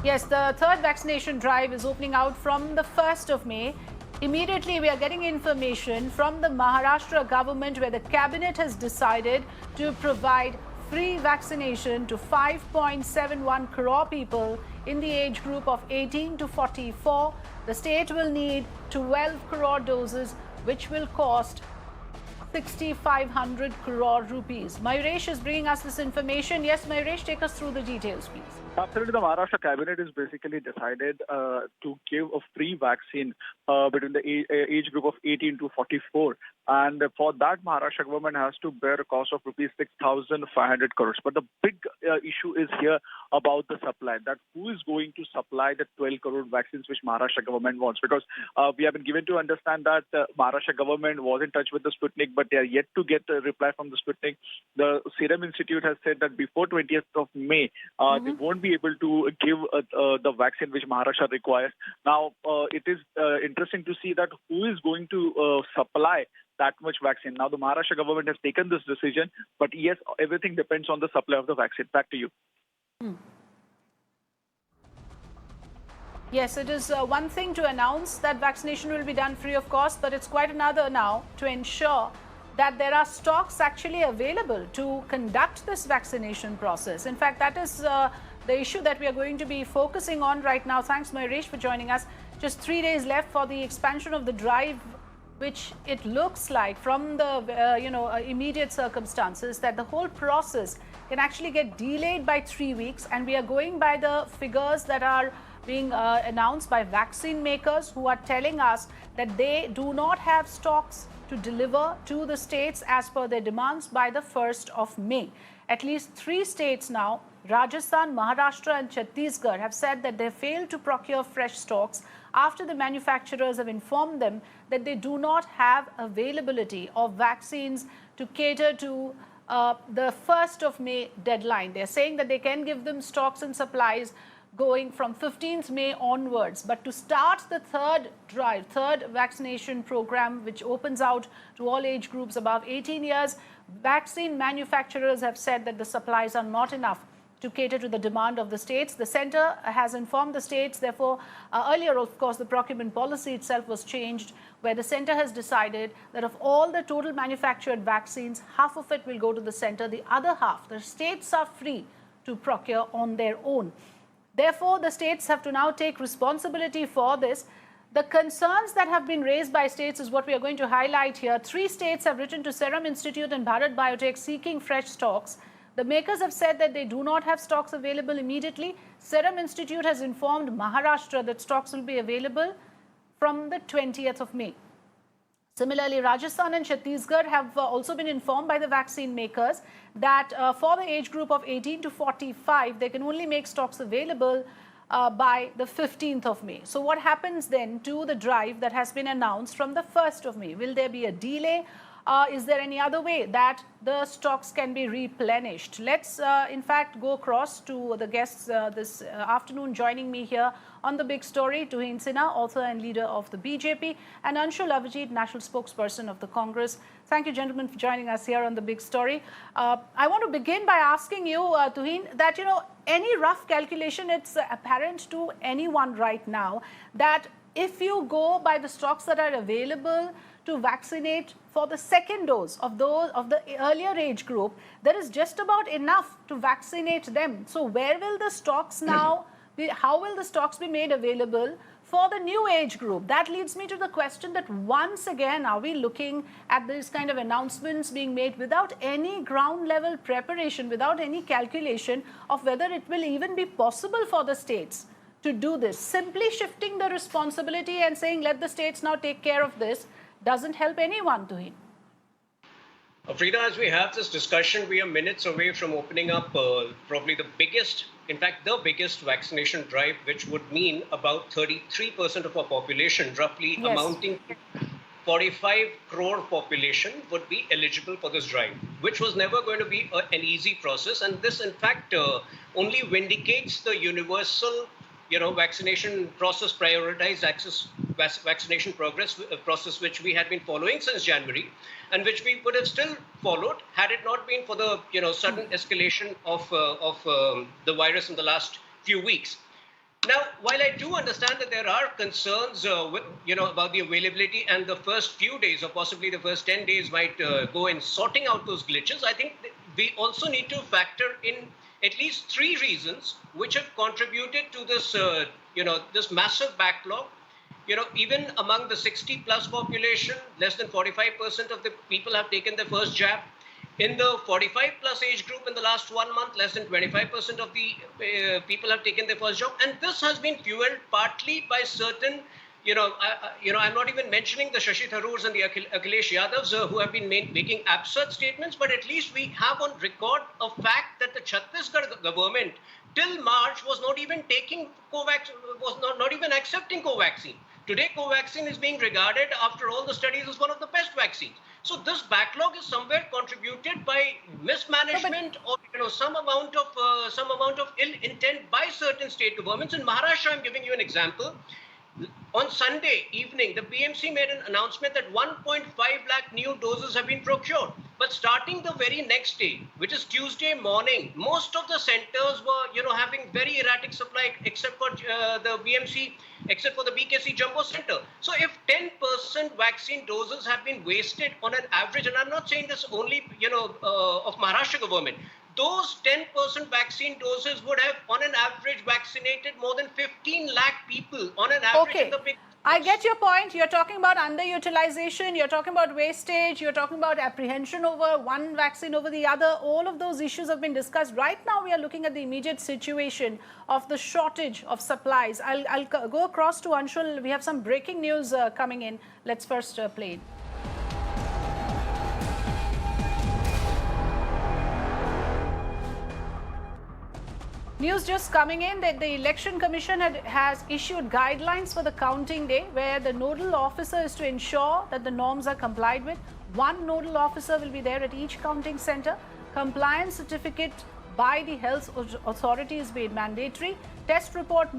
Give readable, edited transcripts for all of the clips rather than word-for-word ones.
Yes, the third vaccination drive is opening out from the 1st of May. Immediately, we are getting information from the Maharashtra government where the cabinet has decided to provide free vaccination to 5.71 crore people in the age group of 18 to 44. The state will need 12 crore doses, which will cost 6,500 crore rupees. Mayuresh is bringing us this information. Yes, Mayuresh, take us through the details, please. Absolutely, the Maharashtra cabinet is basically decided to give a free vaccine between the age group of 18 to 44. And for that, Maharashtra government has to bear a cost of rupees 6,500 crores. But the big issue is here about the supply, that who is going to supply the 12 crore vaccines which Maharashtra government wants. Because we have been given to understand that Maharashtra government was in touch with the Sputnik, but they are yet to get a reply from the Sputnik. The Serum Institute has said that before 20th of May, they won't be able to give the vaccine which Maharashtra requires. Now, it is interesting to see that who is going to supply that much vaccine. Now, the Maharashtra government has taken this decision, but yes, everything depends on the supply of the vaccine. Back to you. Yes, it is one thing to announce that vaccination will be done free of cost, but it's quite another now to ensure that there are stocks actually available to conduct this vaccination process. In fact, that is the issue that we are going to be focusing on right now. Thanks, Mayuresh, for joining us. Just 3 days left for the expansion of the drive, which it looks like from the immediate circumstances that the whole process can actually get delayed by 3 weeks. And we are going by the figures that are being announced by vaccine makers, who are telling us that they do not have stocks to deliver to the states as per their demands by the 1st of May. At least 3 states now, Rajasthan, Maharashtra and Chhattisgarh, have said that they failed to procure fresh stocks after the manufacturers have informed them that they do not have availability of vaccines to cater to the 1st of May deadline. They're saying that they can give them stocks and supplies going from 15th May onwards. But to start the third vaccination program, which opens out to all age groups above 18 years, vaccine manufacturers have said that the supplies are not enough to cater to the demand of the states. The centre has informed the states, therefore, earlier, of course, the procurement policy itself was changed, where the centre has decided that of all the total manufactured vaccines, half of it will go to the centre, the other half, the states are free to procure on their own. Therefore, the states have to now take responsibility for this. The concerns that have been raised by states is what we are going to highlight here. 3 states have written to Serum Institute and Bharat Biotech seeking fresh stocks. The makers have said that they do not have stocks available immediately. Serum Institute has informed Maharashtra that stocks will be available from the 20th of May. Similarly, Rajasthan and Chhattisgarh have also been informed by the vaccine makers that for the age group of 18 to 45, they can only make stocks available by the 15th of May. So what happens then to the drive that has been announced from the 1st of May? Will there be a delay? Is there any other way that the stocks can be replenished? Let's, in fact, go across to the guests this afternoon joining me here on The Big Story. Tuhin Sinha, author and leader of the BJP, and Anshul Avijit, national spokesperson of the Congress. Thank you, gentlemen, for joining us here on The Big Story. I want to begin by asking you, Tuhin, that, any rough calculation, it's apparent to anyone right now that if you go by the stocks that are available to vaccinate for the second dose of the earlier age group, there is just about enough to vaccinate them. So where will the stocks now be? How will the stocks be made available for the new age group? That leads me to the question that once again, are we looking at these kind of announcements being made without any ground level preparation, without any calculation of whether it will even be possible for the states to do this? Simply shifting the responsibility and saying, let the states now take care of this, doesn't help anyone, Tuhin. Frida, as we have this discussion, we are minutes away from opening up probably the biggest, in fact, the biggest vaccination drive, which would mean about 33% of our population, roughly amounting to 45 crore population, would be eligible for this drive, which was never going to be an easy process. And this, in fact, only vindicates the universal vaccination process, prioritized access vaccination process, which we had been following since January, and which we would have still followed had it not been for the sudden escalation of the virus in the last few weeks. Now, while I do understand that there are concerns about the availability, and the first few days or possibly the first 10 days might go in sorting out those glitches, I think we also need to factor in at least three reasons which have contributed to this massive backlog. Even among the 60 plus population, less than 45% of the people have taken their first jab. In the 45 plus age group, in the last 1 month, less than 25% of the people have taken their first jab. And this has been fueled partly by certain, I'm not even mentioning the Shashi Tharoors and the Akhilesh Yadavs who have been making absurd statements, but at least we have on record a fact that the Chhattisgarh government till March was not even taking Covax, was not even accepting Covaxin. Today, Covaxin is being regarded, after all the studies, as one of the best vaccines. So this backlog is somewhere contributed by mismanagement, or some amount of ill intent by certain state governments. In Maharashtra, I'm giving you an example. On Sunday evening, the BMC made an announcement that 1.5 lakh new doses have been procured. But starting the very next day, which is Tuesday morning, most of the centers were, having very erratic supply, except for the BMC, except for the BKC Jumbo Center. So if 10% vaccine doses have been wasted on an average, and I'm not saying this only, of Maharashtra government, those 10% vaccine doses would have, on an average, vaccinated more than 15 lakh people on an average in the big. I get your point. You're talking about underutilization, you're talking about wastage, you're talking about apprehension over one vaccine over the other. All of those issues have been discussed. Right now, we are looking at the immediate situation of the shortage of supplies. I'll go across to Anshul. We have some breaking news coming in. Let's first play it. News just coming in that the Election Commission has issued guidelines for the counting day, where the nodal officer is to ensure that the norms are complied with. One nodal officer will be there at each counting center. Compliance certificate by the health authority is made mandatory. Test report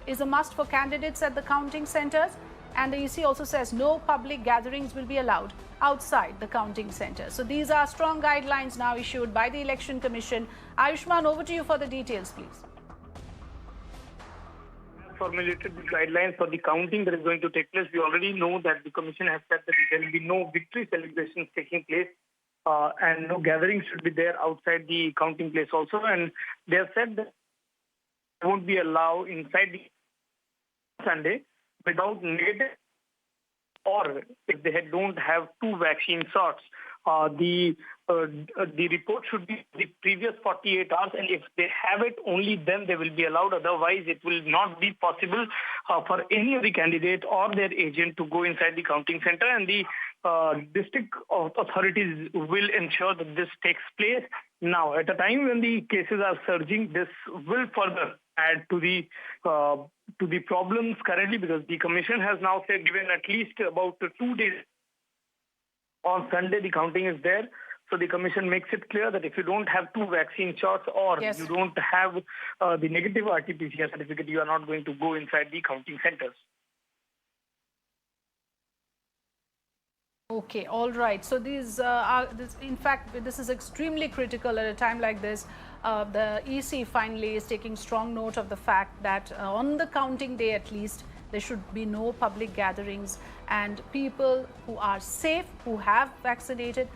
is a must for candidates at the counting centers. And the EC also says no public gatherings will be allowed outside the counting center. So these are strong guidelines now issued by the Election Commission. Ayushman, over to you for the details, please. Formulated the guidelines for the counting that is going to take place. We already know that the Commission has said that there will be no victory celebrations taking place and no gatherings should be there outside the counting place also. And they have said that they won't be allowed inside the Sunday without negative, or if they don't have two vaccine shots, the report should be the previous 48 hours, and if they have it, only then they will be allowed. Otherwise, it will not be possible for any of the candidate or their agent to go inside the counting center, and the district authorities will ensure that this takes place. Now, at a time when the cases are surging, this will further add to the problems currently, because the Commission has now said given at least about 2 days. On Sunday, the counting is there. So the Commission makes it clear that if you don't have two vaccine shots, or you don't have the negative RT-PCR certificate, you are not going to go inside the counting centers. Okay, all right. So these in fact, this is extremely critical at a time like this. The EC finally is taking strong note of the fact that on the counting day at least, there should be no public gatherings, and people who are safe, who have vaccinated,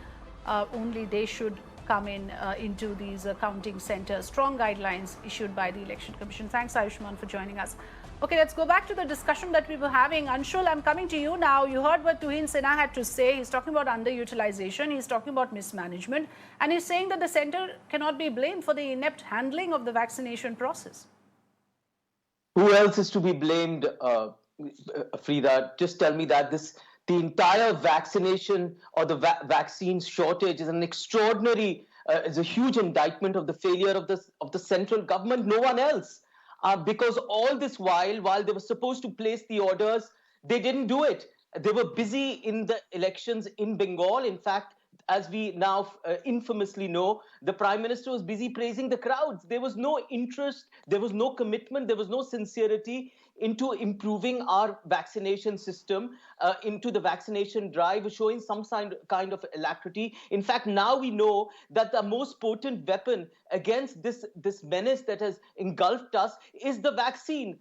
only they should come into these counting centers. Strong guidelines issued by the Election Commission. Thanks, Ayushman, for joining us. Okay, let's go back to the discussion that we were having. Anshul, I'm coming to you now. You heard what Tuhin Sinha had to say. He's talking about underutilization. He's talking about mismanagement. And he's saying that the center cannot be blamed for the inept handling of the vaccination process. Who else is to be blamed, Frida? Just tell me that the entire vaccination or the vaccine shortage is an extraordinary, is a huge indictment of the failure of the central government, no one else. Because all this while they were supposed to place the orders, they didn't do it. They were busy in the elections in Bengal. In fact, as we now infamously know, the Prime Minister was busy praising the crowds. There was no interest, there was no commitment, there was no sincerity into improving our vaccination system, into the vaccination drive, showing some kind of alacrity. In fact, now we know that the most potent weapon against this menace that has engulfed us is the vaccine.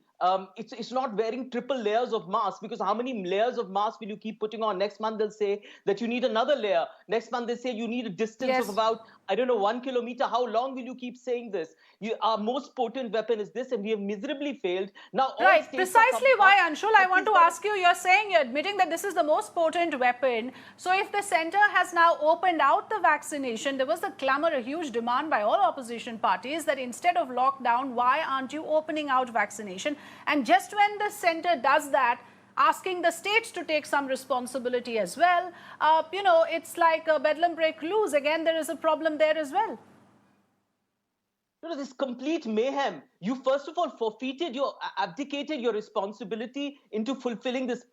It's not wearing triple layers of mask, because how many layers of mask will you keep putting on? Next month they'll say that you need another layer. Next month they say you need a distance of Yes. about, I don't know, 1 kilometer. How long will you keep saying this? Our most potent weapon is this, and we have miserably failed. Now all Right, states are precisely coming why, up. Anshul, I want to ask you, you're saying, you're admitting that this is the most potent weapon. So if the centre has now opened out the vaccination, there was a clamour, a huge demand by all opposition parties that instead of lockdown, why aren't you opening out vaccination? And just when the centre does that, asking the states to take some responsibility as well, it's like a bedlam break loose. Again, there is a problem there as well. This complete mayhem. You first of all abdicated your responsibility into fulfilling this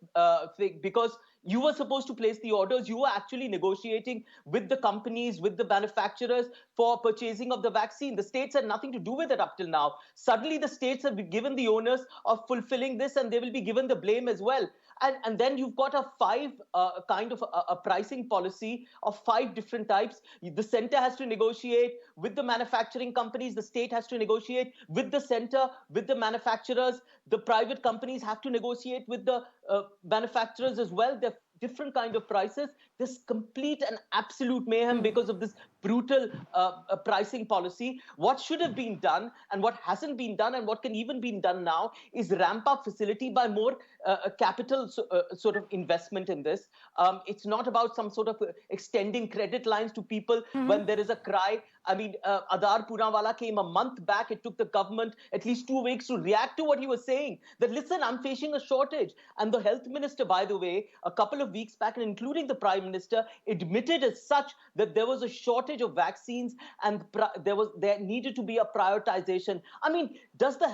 thing, because you were supposed to place the orders. You were actually negotiating with the companies, with the manufacturers for purchasing of the vaccine. The states had nothing to do with it up till now. Suddenly the states have been given the onus of fulfilling this, and they will be given the blame as well. And then you've got a pricing policy of 5 different types. The center has to negotiate with the manufacturing companies. The state has to negotiate with the center, with the manufacturers. The private companies have to negotiate with the manufacturers as well. They're different kind of prices. This complete and absolute mayhem because of this brutal pricing policy. What should have been done and what hasn't been done and what can even be done now is ramp up facility by more capital sort of investment in this. It's not about some sort of extending credit lines to people when there is a cry. I mean, Adar Poonawalla came a month back. It took the government at least 2 weeks to react to what he was saying, that listen, I'm facing a shortage. And the health minister, by the way, a couple of weeks back, and including the prime minister, admitted as such that there was a shortage of vaccines and there needed to be a prioritization. I mean, does the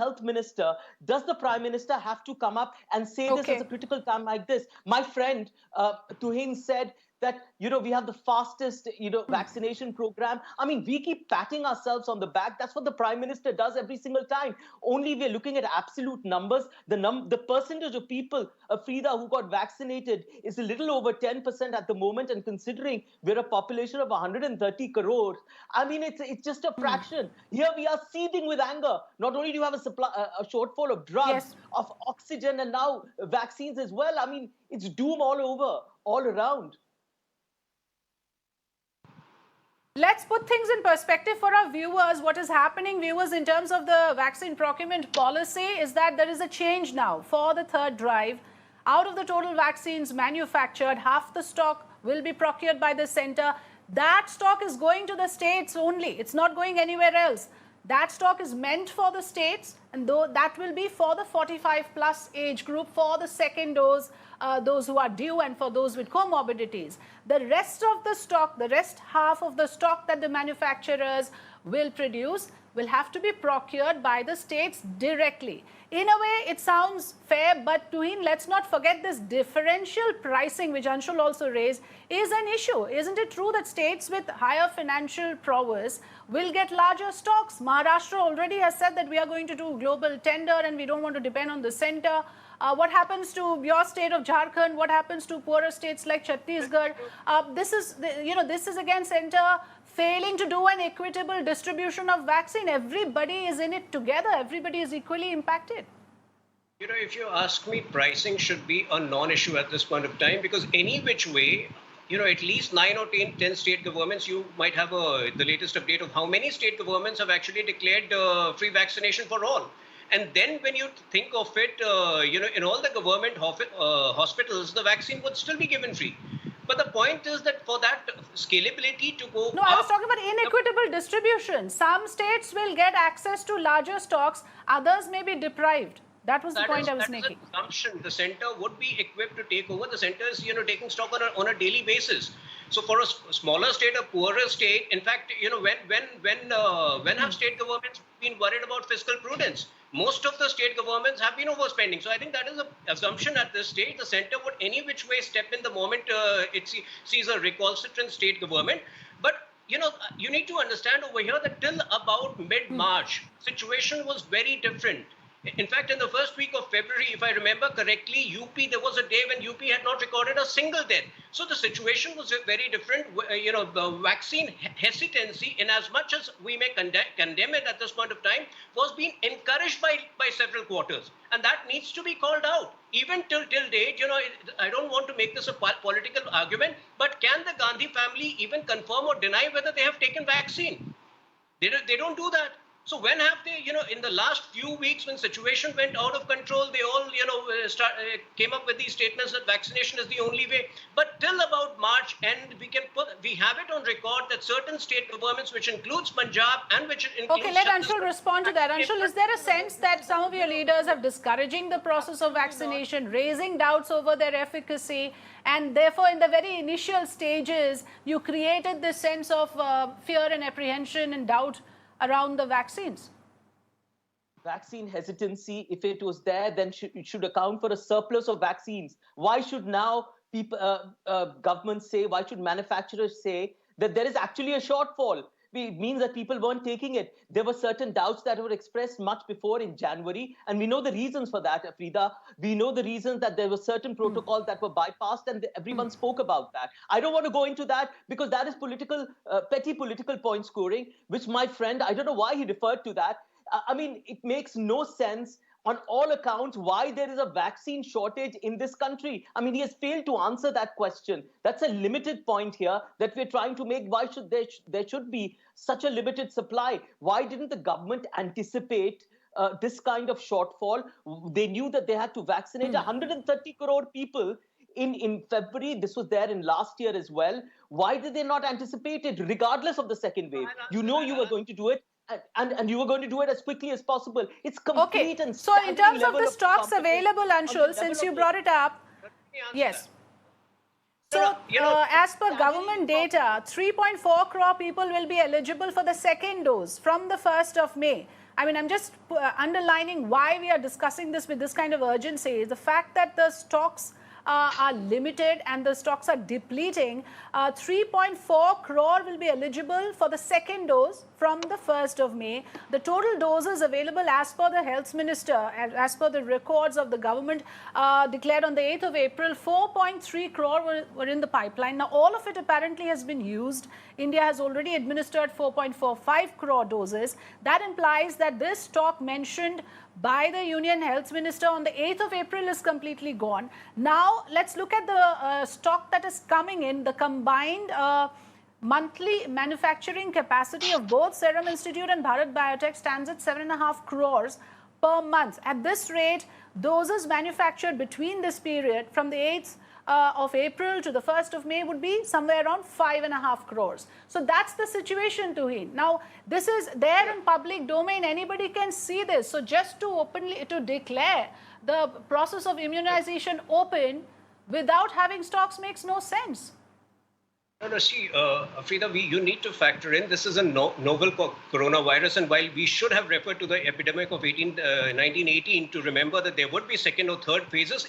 prime minister have to come up and say this as a critical time like this? My friend Tuhin said that, we have the fastest, vaccination program. I mean, we keep patting ourselves on the back. That's what the prime minister does every single time. Only we're looking at absolute numbers. The percentage of people, Frida, who got vaccinated is a little over 10% at the moment. And considering we're a population of 130 crores, I mean, it's just a fraction. Here we are seething with anger. Not only do you have a shortfall of drugs, of oxygen, and now vaccines as well. I mean, it's doom all over, all around. Let's put things in perspective for our viewers. What is happening, viewers, in terms of the vaccine procurement policy is that there is a change now for the third drive. Out of the total vaccines manufactured, half the stock will be procured by the center. That stock is going to the states only. It's not going anywhere else. That stock is meant for the states, and though that will be for the 45 plus age group, for the second dose, those who are due, and for those with comorbidities. The rest of the stock, the rest half of the stock that the manufacturers will produce will have to be procured by the states directly. In a way, it sounds fair, but Tuhin, let's not forget this differential pricing, which Anshul also raised, is an issue. Isn't it true that states with higher financial prowess will get larger stocks? Maharashtra already has said that we are going to do global tender and we don't want to depend on the center. What happens to your state of Jharkhand? What happens to poorer states like Chhattisgarh? This is again center failing to do an equitable distribution of vaccine. Everybody is in it together. Everybody is equally impacted. If you ask me, pricing should be a non-issue at this point of time, because any which way, at least 9 or 10 state governments, you might have the latest update of how many state governments have actually declared free vaccination for all. And then when you think of it, in all the government hospitals, the vaccine would still be given free. But the point is that for that scalability to go I was talking about inequitable distribution. Some states will get access to larger stocks, others may be deprived. That was the point I was making. An assumption. The center would be equipped to take over. The center is, taking stock on a daily basis. So for a smaller state, a poorer state, in fact, when have state governments been worried about fiscal prudence? Most of the state governments have been overspending. So I think that is an assumption at this stage. The center would any which way step in the moment it sees a recalcitrant state government. But you need to understand over here that till about mid-March, situation was very different. In fact, in the first week of February, if I remember correctly, UP, there was a day when UP had not recorded a single death. So the situation was very different. The vaccine hesitancy, in as much as we may condemn it at this point of time, was being encouraged by several quarters. And that needs to be called out. Even till date, I don't want to make this a political argument, but can the Gandhi family even confirm or deny whether they have taken vaccine? They don't do that. So when have they, in the last few weeks when situation went out of control, they all, came up with these statements that vaccination is the only way. But till about March end, we have it on record that certain state governments, which includes Punjab and which includes... Okay, let Anshul respond to that. Anshul, is there a sense that some of your leaders are discouraging the process of vaccination, raising doubts over their efficacy, and therefore in the very initial stages, you created this sense of fear and apprehension and doubt around the vaccines? Vaccine hesitancy, if it was there, then it should account for a surplus of vaccines. Why should now governments say, why should manufacturers say that there is actually a shortfall? It means that people weren't taking it. There were certain doubts that were expressed much before in January, and we know the reasons for that, Afrida. We know the reasons that there were certain protocols that were bypassed, and everyone spoke about that. I don't want to go into that because that is petty political point scoring, which my friend, I don't know why he referred to that. I mean, it makes no sense on all accounts why there is a vaccine shortage in this country. I mean, he has failed to answer that question. That's a limited point here that we're trying to make. Why should there should be such a limited supply? Why didn't the government anticipate this kind of shortfall? They knew that they had to vaccinate 130 crore people in February. This was there in last year as well. Why did they not anticipate it, regardless of the second wave? You know you were going to do it. And you were going to do it as quickly as possible. It's complete and so in terms of the stocks available, Anshul, since you brought it up, yes. So as per government data, 3.4 crore people will be eligible for the second dose from the 1st of May. I mean, I'm just underlining why we are discussing this with this kind of urgency is the fact that the stocks are limited and the stocks are depleting. 3.4 crore will be eligible for the second dose from the 1st of May. The total doses available as per the health minister, as per the records of the government declared on the 8th of April, 4.3 crore were in the pipeline. Now, all of it apparently has been used. India has already administered 4.45 crore doses. That implies that this stock mentioned by the Union Health Minister on the 8th of April is completely gone. Now, let's look at the stock that is coming in. The combined monthly manufacturing capacity of both Serum Institute and Bharat Biotech stands at 7.5 crores per month. At this rate, doses manufactured between this period from the 8th of April to the 1st of May would be somewhere around 5.5 crores. So that's the situation, Tuhin. Now, this is there in public domain. Anybody can see this. So just to declare the process of immunization open without having stocks makes no sense. No, see, Afrida, you need to factor in this is a novel coronavirus, and while we should have referred to the epidemic of 1918 to remember that there would be second or third phases,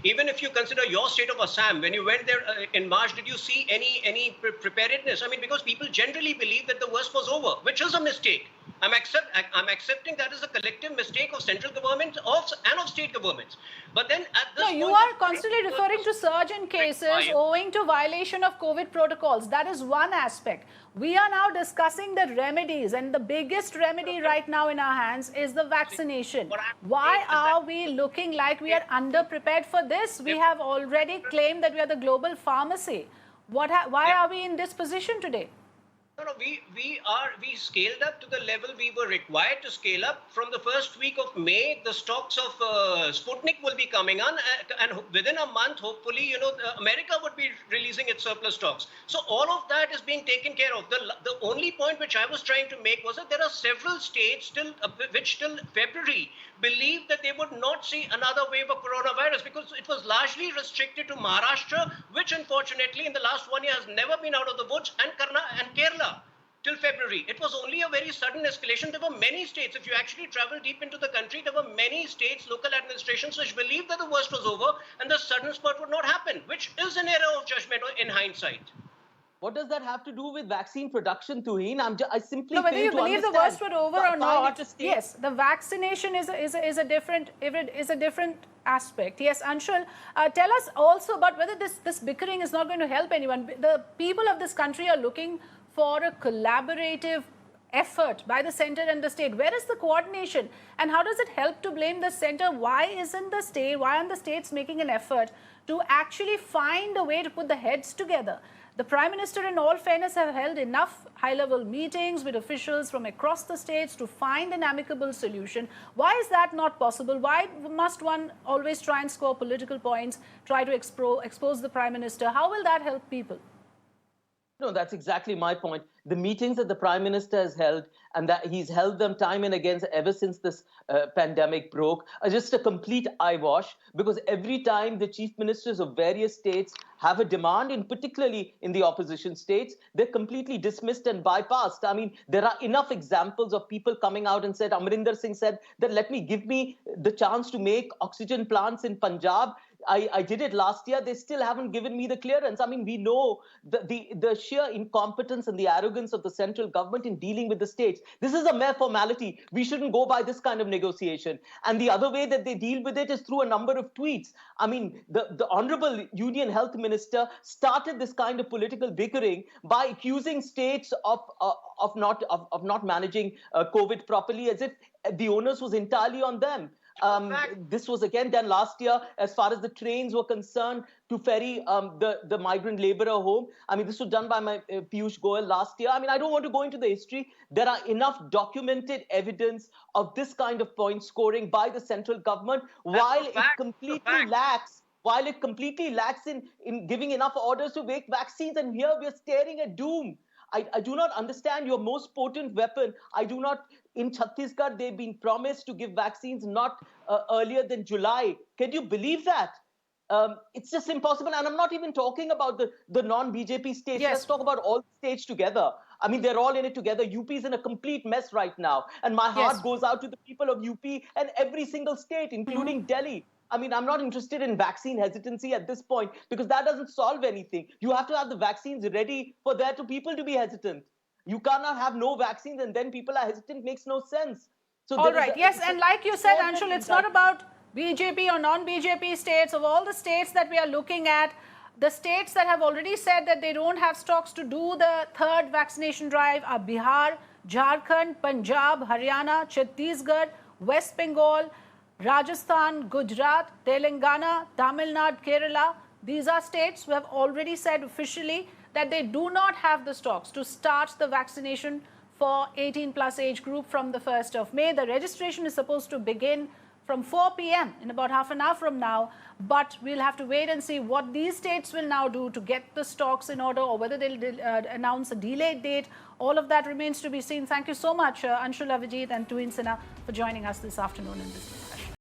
even if you consider your state of Assam, when you went there in March, did you see any preparedness? I mean, because people generally believe that the worst was over, which is a mistake. I'm accepting that is a collective mistake of central government and of state governments. But then at this point, you are constantly referring to surge in cases owing to violation of COVID protocols. That is one aspect. We are now discussing the remedies, and the biggest remedy right now in our hands is the vaccination. Why are we looking like we are underprepared for this? We have already claimed that we are the global pharmacy. Why are we in this position today? No, we scaled up to the level we were required to scale up. From the first week of May, the stocks of Sputnik will be coming on, and within a month, hopefully, America would be releasing its surplus stocks. So all of that is being taken care of. The only point which I was trying to make was that there are several states which till February believed that they would not see another wave of coronavirus because it was largely restricted to Maharashtra, which unfortunately in the last 1 year has never been out of the woods, and Kerala till February. It was only a very sudden escalation. There were many states, if you actually travel deep into the country, there were many states, local administrations which believed that the worst was over and the sudden spurt would not happen, which is an error of judgment in hindsight. What does that have to do with vaccine production, Tuhin? I simply No, whether fail you to believe the understand. worst were over I or find not, it a state- yes, the vaccination is a different aspect. Yes, Anshul, tell us also about whether this bickering is not going to help anyone. The people of this country are looking for a collaborative effort by the center and the state. Where is the coordination, and how does it help to blame the center? Why aren't the states making an effort to actually find a way to put the heads together? The Prime Minister, in all fairness, have held enough high-level meetings with officials from across the states to find an amicable solution. Why is that not possible? Why must one always try and score political points, try to expose the Prime Minister? How will that help people? No, that's exactly my point. The meetings that the Prime Minister has held, and that he's held them time and again ever since this pandemic broke, are just a complete eyewash, because every time the chief ministers of various states have a demand, and particularly in the opposition states, they're completely dismissed and bypassed. I mean, there are enough examples of people coming out and said, Amrinder Singh said that give me the chance to make oxygen plants in Punjab. I did it last year. They still haven't given me the clearance. I mean, we know the sheer incompetence and the arrogance of the central government in dealing with the states. This is a mere formality. We shouldn't go by this kind of negotiation. And the other way that they deal with it is through a number of tweets. I mean, the Honorable Union Health Minister started this kind of political bickering by accusing states of not managing COVID properly, as if the onus was entirely on them. This was again done last year as far as the trains were concerned to ferry the migrant laborer home. I mean, this was done by my Piyush Goyal last year. I mean, I don't want to go into the history. There are enough documented evidence of this kind of point scoring by the central government, while it completely lacks in giving enough orders to make vaccines. And here we are staring at doom. I do not understand your most potent weapon. In Chhattisgarh, they've been promised to give vaccines not earlier than July. Can you believe that? It's just impossible. And I'm not even talking about the non-BJP states. Yes. Let's talk about all states together. I mean, they're all in it together. UP is in a complete mess right now. And my heart goes out to the people of UP and every single state, including Delhi. I mean, I'm not interested in vaccine hesitancy at this point, because that doesn't solve anything. You have to have the vaccines ready for people to be hesitant. You cannot have no vaccines and then people are hesitant. Makes no sense. So all right. Yes, and like you said, Anshul, it's not about BJP or non-BJP states. Of all the states that we are looking at, the states that have already said that they don't have stocks to do the third vaccination drive are Bihar, Jharkhand, Punjab, Haryana, Chhattisgarh, West Bengal, Rajasthan, Gujarat, Telangana, Tamil Nadu, Kerala. These are states who have already said officially that they do not have the stocks to start the vaccination for 18 plus age group from the 1st of May. The registration is supposed to begin from 4 p.m. in about half an hour from now, but we'll have to wait and see what these states will now do to get the stocks in order, or whether they'll announce a delayed date. All of that remains to be seen. Thank you so much, Anshul Avijit and Tuhin Sinha, for joining us this afternoon in this discussion.